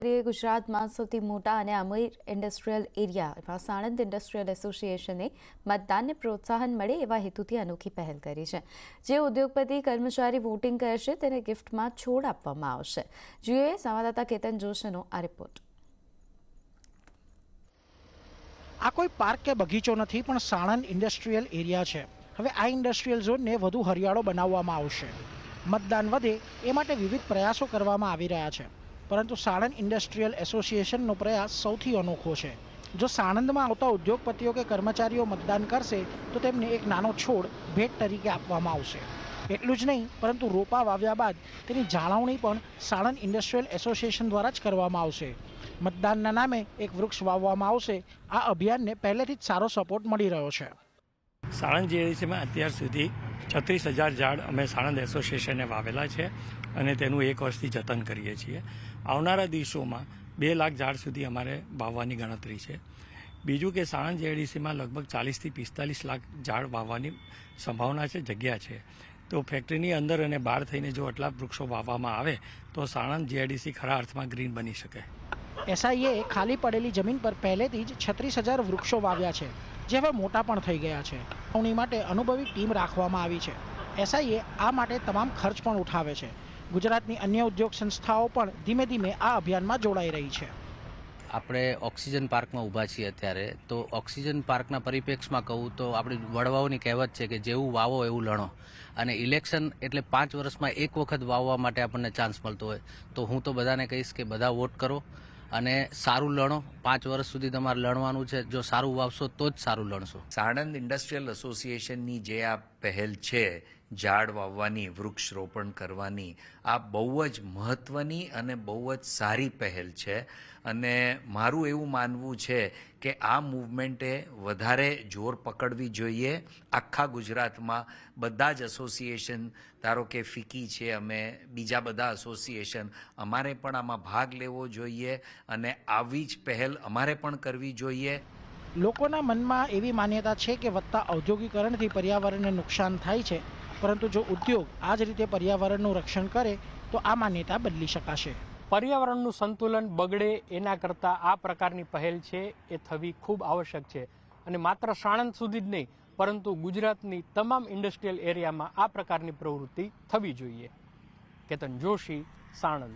ગુજરાતમાં સૌથી મોટા અને અમીર ઇન્ડસ્ટ્રીયલ એરિયા એવા સાણંદ ઇન્ડસ્ટ્રીયલ એસોસિએશને મતદાનને પ્રોત્સાહન મળે એવા હેતુથી અનોખી પહેલ કરી છે। જે ઉદ્યોગપતિ કર્મચારી વોટિંગ કરશે તેને ગિફ્ટમાં છોડ આપવામાં આવશે। જોઈએ સંવાદદાતા કેતન જોશીનો આ રિપોર્ટ। આ કોઈ પાર્ક કે બગીચો નથી, પણ સાણંદ ઇન્ડસ્ટ્રીયલ એરિયા છે। હવે આ ઇન્ડસ્ટ્રીયલ ઝોનને વધુ હરિયાળો બનાવવામાં આવશે। મતદાન વધે એ માટે વિવિધ પ્રયાસો કરવામાં આવી રહ્યા છે, પરંતુ સાણંદ ઇન્ડસ્ટ્રીયલ એસોસિએશનનો પ્રયાસ સૌથી અનોખો છે। જો સાણંદમાં આવતા ઉદ્યોગપતિઓ કે કર્મચારીઓ મતદાન કરશે તો તેમને એક નાનો છોડ ભેટ તરીકે આપવામાં આવશે। એટલું જ નહીં, પરંતુ રોપા વાવ્યા બાદ તેની જાળવણી પણ સાણંદ ઇન્ડસ્ટ્રીયલ એસોસિએશન દ્વારા જ કરવામાં આવશે। મતદાનના નામે એક વૃક્ષ વાવવામાં આવશે। આ અભિયાનને પહેલેથી જ સારો સપોર્ટ મળી રહ્યો છે। સાણંદ જીઆઈડીસીમાં અત્યાર સુધી 36,000 ઝાડ અમે સાણંદ એસોસિએશને વાવેલા છે અને તેનું 1 વર્ષથી જતન કરીએ છીએ। આવનારા દિવસોમાં 2 લાખ ઝાડ સુધી અમારે વાવવાની ગણતરી છે। બીજું કે સાણંદ જીઆઈડીસીમાં લગભગ 40થી 45 લાખ ઝાડ વાવવાની સંભાવના છે, જગ્યા છે। તો ફેક્ટરીની અંદર અને બહાર થઈને જો આટલા વૃક્ષો વાવવામાં આવે તો સાણંદ જીઆઈડીસી ખરા અર્થમાં ગ્રીન બની શકે। એસઆઈએ ખાલી પડેલી જમીન પર પહેલેથી જ 36,000 વૃક્ષો વાવ્યા છે, જે હવે મોટા પણ થઈ ગયા છે। વાવણી માટે અનુભવી ટીમ રાખવામાં આવી છે। એસઆઈએ આ માટે તમામ ખર્ચ પણ ઉઠાવે છે। ગુજરાતની અન્ય ઉદ્યોગ સંસ્થાઓ પણ ધીમે ધીમે આ અભિયાનમાં જોડાઈ રહી છે। આપણે ઓક્સિજન પાર્કમાં ઊભા છીએ અત્યારે, તો ઓક્સિજન પાર્કના પરિપ્રેક્ષમાં કહું તો આપણી વડવાઓની કહેવત છે કે જેવું વાવો એવું લણો, અને ઇલેક્શન એટલે 5 વર્ષમાં એક વખત વાવવા માટે આપણને ચાન્સ મળતો હોય, તો હું તો બધાને કહીશ કે બધા વોટ કરો અને સારું લણો। 5 વર્ષ સુધી તમારે લણવાનું છે। જો સારું વાવશો તો જ સારું લણશો। સાણંદ ઇન્ડસ્ટ્રીયલ એસોસિએશનની જે આ પહેલ છે, ઝાડ વાવવાની, વૃક્ષ રોપણ કરવાની, આ બહુ જ મહત્વની અને બહુ જ સારી પહેલ છે। અને મારું એવું માનવું છે કે આ મૂવમેન્ટે વધારે જોર પકડવી જોઈએ। આખા ગુજરાતમાં બધા જ એસોસિએશન, ધારો કે ફિકી છે, અમે બીજા બધા એસોસિએશન, અમારે પણ આમાં ભાગ લેવો જોઈએ અને આવી જ પહેલ અમારે પણ કરવી જોઈએ। લોકોના મનમાં એવી માન્યતા છે કે વધતા ઔદ્યોગિકરણથી પર્યાવરણને નુકસાન થાય છે, પરંતુ જો ઉદ્યોગ આ જ રીતે પર્યાવરણનું રક્ષણ કરે તો આ માન્યતા બદલી શકાશે। પર્યાવરણનું સંતુલન બગડે એના કરતાં આ પ્રકારની પહેલ છે એ થવી ખૂબ આવશ્યક છે, અને માત્ર સાણંદ સુધી જ નહીં પરંતુ ગુજરાતની તમામ ઇન્ડસ્ટ્રીયલ એરિયામાં આ પ્રકારની પ્રવૃત્તિ થવી જોઈએ। કેતન જોશી, સાણંદ।